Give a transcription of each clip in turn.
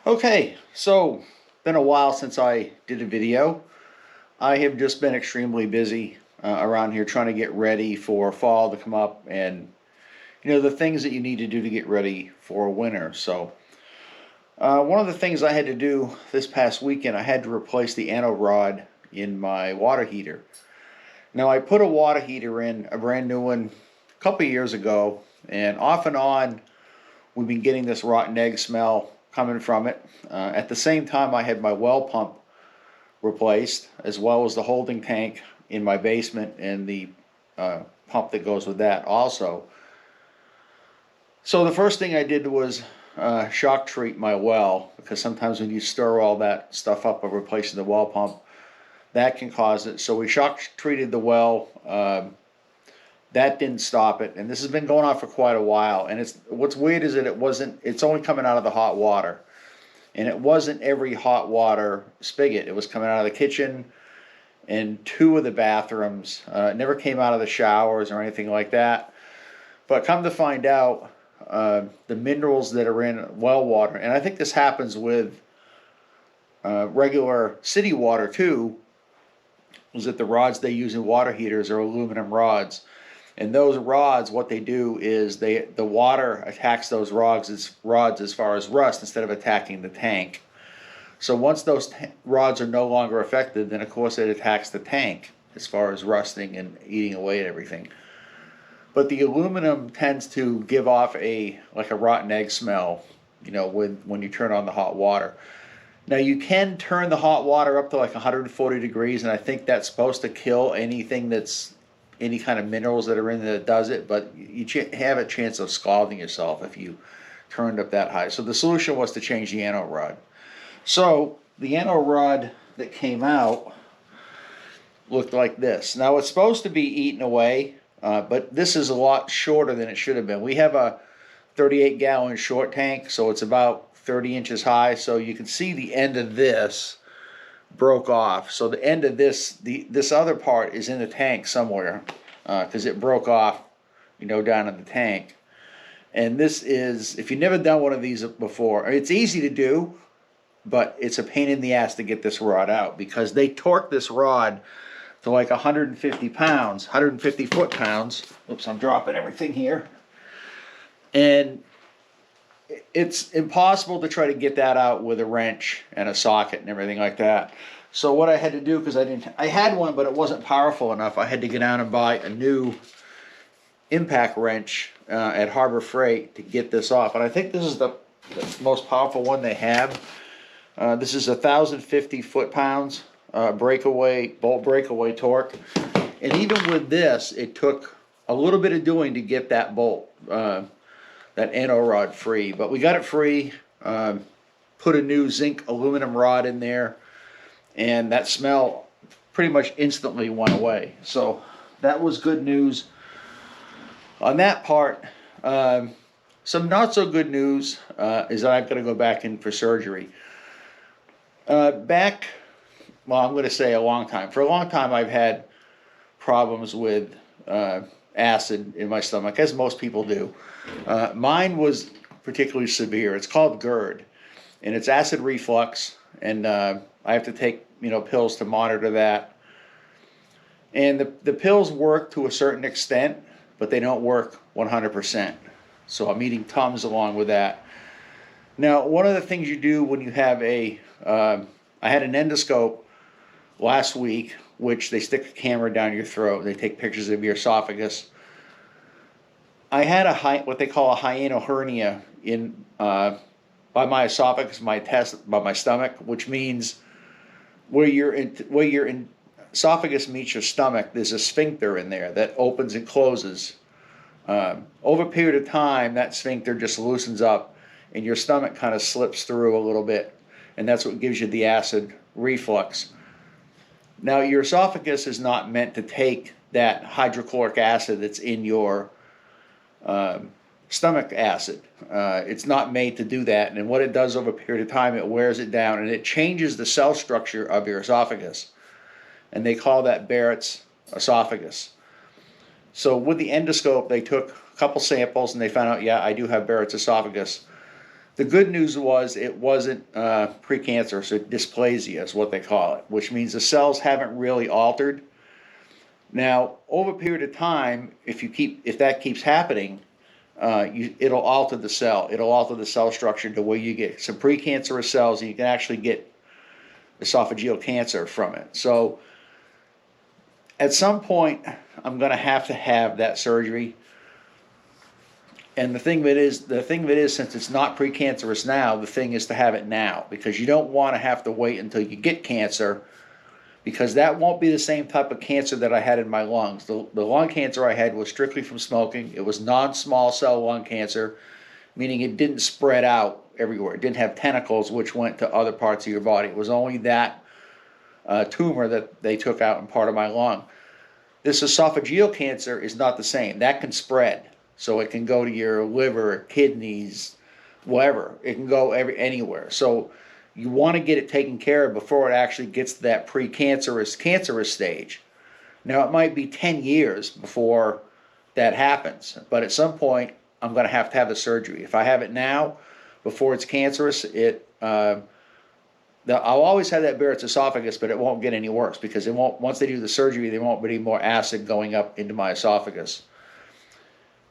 Okay, so been a while since I did a video. I have just been extremely busy around here trying to get ready for fall to come up and the things that you need to do to get ready for winter. One of the things I had to do this past weekend, I had to replace the anode rod in my water heater. Now I put a water heater in, a brand new one, a couple of years ago, and off and on we've been getting this rotten egg smell coming from it. At the same time, I had my well pump replaced, as well as the holding tank in my basement and the pump that goes with that also. So the first thing I did was shock treat my well, because sometimes when you stir all that stuff up of replacing the well pump, that can cause it. So we shock treated the well. That didn't stop it, and this has been going on for quite a while. And it's what's weird is that it wasn't. It's only coming out of the hot water, and it wasn't every hot water spigot. It was coming out of the kitchen and two of the bathrooms. It never came out of the showers or anything like that. But come to find out, the minerals that are in well water, and I think this happens with regular city water too, is that the rods they use in water heaters are aluminum rods. And those rods, what they do is the water attacks those rods as far as rust instead of attacking the tank. So once those rods are no longer affected, then of course it attacks the tank as far as rusting and eating away at everything. But the aluminum tends to give off a rotten egg smell, when you turn on the hot water. Now you can turn the hot water up to like 140 degrees, and I think that's supposed to kill anything that's any kind of minerals that are in there that does it, but you have a chance of scalding yourself if you turned up that high. So the solution was to change the anode rod. So the anode rod that came out looked like this. Now it's supposed to be eaten away, but this is a lot shorter than it should have been. We have a 38-gallon short tank, so it's about 30 inches high, so you can see the end of this broke off. So the end of this other part is in the tank somewhere, because it broke off, down in the tank. And this is, if you've never done one of these before, it's easy to do, but it's a pain in the ass to get this rod out, because they torque this rod to like 150 pounds, 150 foot-pounds. Oops, I'm dropping everything here. And it's impossible to try to get that out with a wrench and a socket and everything like that. So what I had to do, because I had one, but it wasn't powerful enough, I had to get down and buy a new impact wrench at Harbor Freight to get this off. And I think this is the most powerful one they have. This is 1,050 foot-pounds bolt breakaway torque. And even with this, it took a little bit of doing to get that bolt, that anode rod free, but we got it free. Put a new zinc aluminum rod in there, and that smell pretty much instantly went away. So that was good news on that part. Some not so good news is that I've got to go back in for surgery. I'm going to say a long time. For a long time, I've had problems with acid in my stomach, as most people do. Mine was particularly severe. It's called GERD, and it's acid reflux, and I have to take pills to monitor that. And the pills work to a certain extent, but they don't work 100%. So I'm eating Tums along with that. Now, one of the things you do when you have I had an endoscope last week, which they stick a camera down your throat. They take pictures of your esophagus. I had what they call a hiatal hernia by my esophagus, by my stomach, which means where your esophagus meets your stomach, there's a sphincter in there that opens and closes. Over a period of time, that sphincter just loosens up, and your stomach kind of slips through a little bit, and that's what gives you the acid reflux. Now, your esophagus is not meant to take that hydrochloric acid that's in your stomach acid. It's not made to do that, and what it does over a period of time, it wears it down, and it changes the cell structure of your esophagus, and they call that Barrett's esophagus. So with the endoscope, they took a couple samples, and they found out, yeah, I do have Barrett's esophagus. The good news was it wasn't precancerous, or dysplasia is what they call it, which means the cells haven't really altered. Now, over a period of time, if that keeps happening, it'll alter the cell. It'll alter the cell structure to where you get some precancerous cells, and you can actually get esophageal cancer from it. So, at some point, I'm going to have that surgery. And the thing of it is, since it's not precancerous now, the thing is to have it now, because you don't want to have to wait until you get cancer, because that won't be the same type of cancer that I had in my lungs. The lung cancer I had was strictly from smoking. It was non-small cell lung cancer, meaning it didn't spread out everywhere. It didn't have tentacles which went to other parts of your body. It was only that tumor that they took out in part of my lung. This esophageal cancer is not the same. That can spread. So it can go to your liver, kidneys, wherever. It can go anywhere. So you want to get it taken care of before it actually gets to that cancerous stage. Now, it might be 10 years before that happens, but at some point, I'm going to have the surgery. If I have it now, before it's cancerous, I'll always have that Barrett's esophagus, but it won't get any worse, because once they do the surgery, there won't be any more acid going up into my esophagus.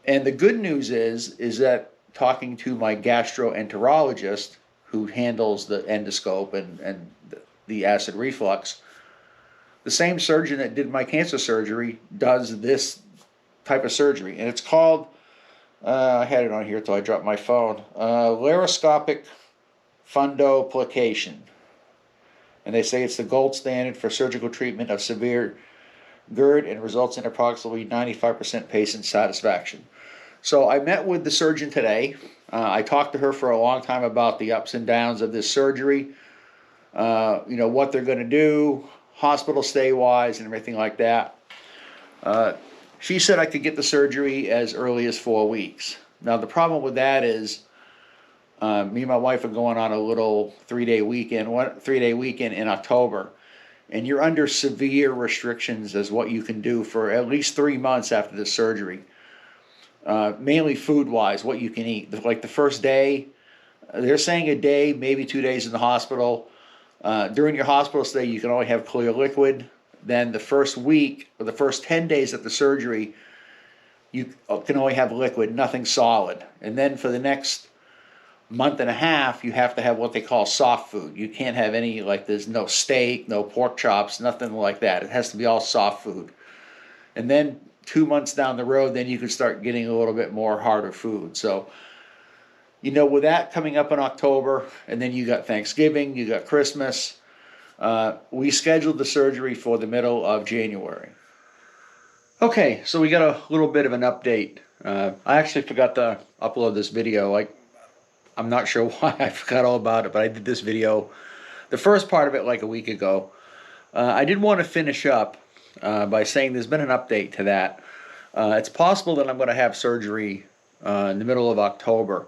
And the good news is that talking to my gastroenterologist, who handles the endoscope and the acid reflux, the same surgeon that did my cancer surgery does this type of surgery. And it's called, I had it on here till I dropped my phone, laparoscopic fundoplication. And they say it's the gold standard for surgical treatment of severe GERD and results in approximately 95% patient satisfaction. So I met with the surgeon today. I talked to her for a long time about the ups and downs of this surgery, what they're going to do, hospital stay-wise, and everything like that. She said I could get the surgery as early as 4 weeks. Now, the problem with that is me and my wife are going on a little 3-day weekend in October. And you're under severe restrictions as what you can do for at least 3 months after the surgery. Mainly food-wise, what you can eat. Like the first day, they're saying a day, maybe 2 days in the hospital. During your hospital stay, you can only have clear liquid. Then the first week, or the first 10 days of the surgery, you can only have liquid, nothing solid. And then for the next month and a half, you have to have what they call soft food. You can't have any, there's no steak, no pork chops, nothing like that. It has to be all soft food. And then 2 months down the road, then you can start getting a little bit more harder food. So, with that coming up in October, and then you got Thanksgiving, you got Christmas, we scheduled the surgery for the middle of January. Okay, so we got a little bit of an update. I actually forgot to upload this video. I'm not sure why I forgot all about it, but I did this video, the first part of it, a week ago. I did want to finish up by saying there's been an update to that. It's possible that I'm going to have surgery in the middle of October.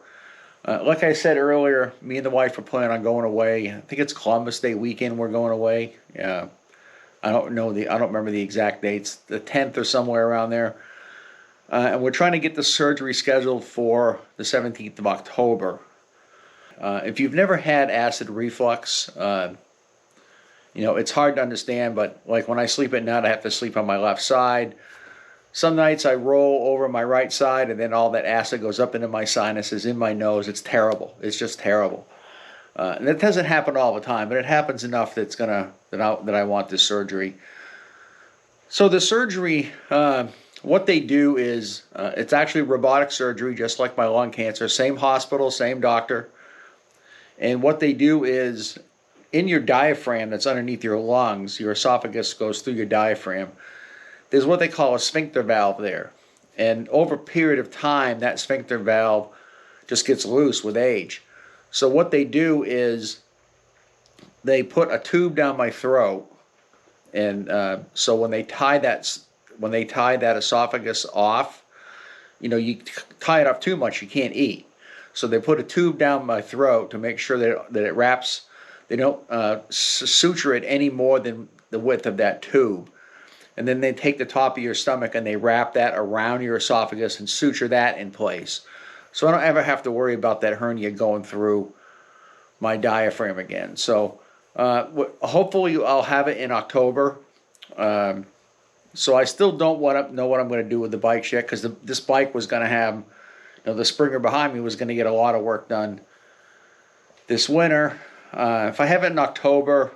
Like I said earlier, me and the wife are planning on going away. I think it's Columbus Day weekend we're going away. I don't remember the exact dates, the 10th or somewhere around there. And we're trying to get the surgery scheduled for the 17th of October. If you've never had acid reflux, it's hard to understand, but when I sleep at night, I have to sleep on my left side. Some nights I roll over my right side, and then all that acid goes up into my sinuses, in my nose. It's terrible. It's just terrible. And it doesn't happen all the time, but it happens enough that I want this surgery. So the surgery, what they do is, it's actually robotic surgery, just like my lung cancer. Same hospital, same doctor. And what they do is, in your diaphragm that's underneath your lungs, your esophagus goes through your diaphragm. There's what they call a sphincter valve there. And over a period of time, that sphincter valve just gets loose with age. So what they do is they put a tube down my throat, and so when they tie that esophagus off, you tie it off too much, you can't eat. So they put a tube down my throat to make sure that it wraps. They don't suture it any more than the width of that tube. And then they take the top of your stomach and they wrap that around your esophagus and suture that in place. so I don't ever have to worry about that hernia going through my diaphragm again. So hopefully I'll have it in October. So I still don't know what I'm going to do with the bike yet, because this bike was going to have, the Springer behind me was going to get a lot of work done this winter. If I have it in October,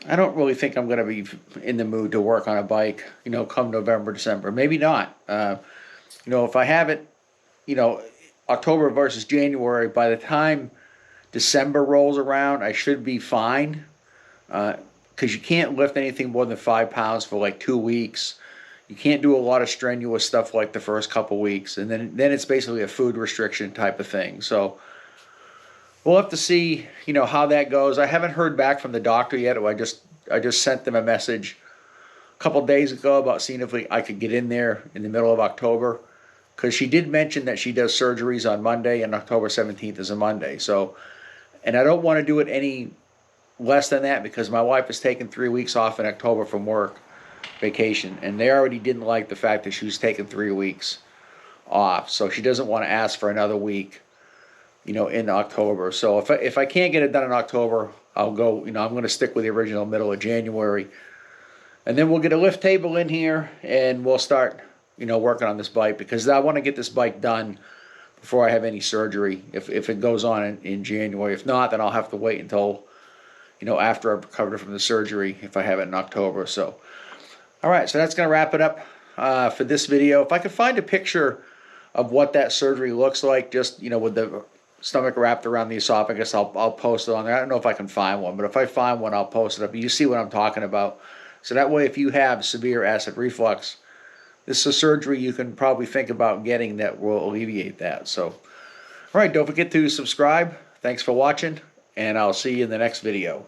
I don't really think I'm going to be in the mood to work on a bike, come November, December. Maybe not. If I have it, October versus January, by the time December rolls around, I should be fine. Because you can't lift anything more than 5 pounds for like 2 weeks. You can't do a lot of strenuous stuff like the first couple weeks, and then it's basically a food restriction type of thing. So we'll have to see, how that goes. I haven't heard back from the doctor yet. I just sent them a message a couple days ago about seeing if I could get in there in the middle of October, because she did mention that she does surgeries on Monday, and October 17th is a Monday. So, and I don't want to do it any less than that, because my wife has taken 3 weeks off in October from work vacation, and they already didn't like the fact that she was taking 3 weeks off, so she doesn't want to ask for another week in October. So if I can't get it done in October, I'll go, I'm going to stick with the original middle of January, and then we'll get a lift table in here and we'll start working on this bike, because I want to get this bike done before I have any surgery, if it goes on in January. If not, then I'll have to wait until after I've recovered from the surgery, if I have it in October. So, all right, so that's going to wrap it up for this video. If I could find a picture of what that surgery looks like, just, with the stomach wrapped around the esophagus, I'll post it on there. I don't know if I can find one, but if I find one, I'll post it up. You see what I'm talking about. So that way, if you have severe acid reflux, this is a surgery you can probably think about getting that will alleviate that. So, all right, don't forget to subscribe. Thanks for watching, and I'll see you in the next video.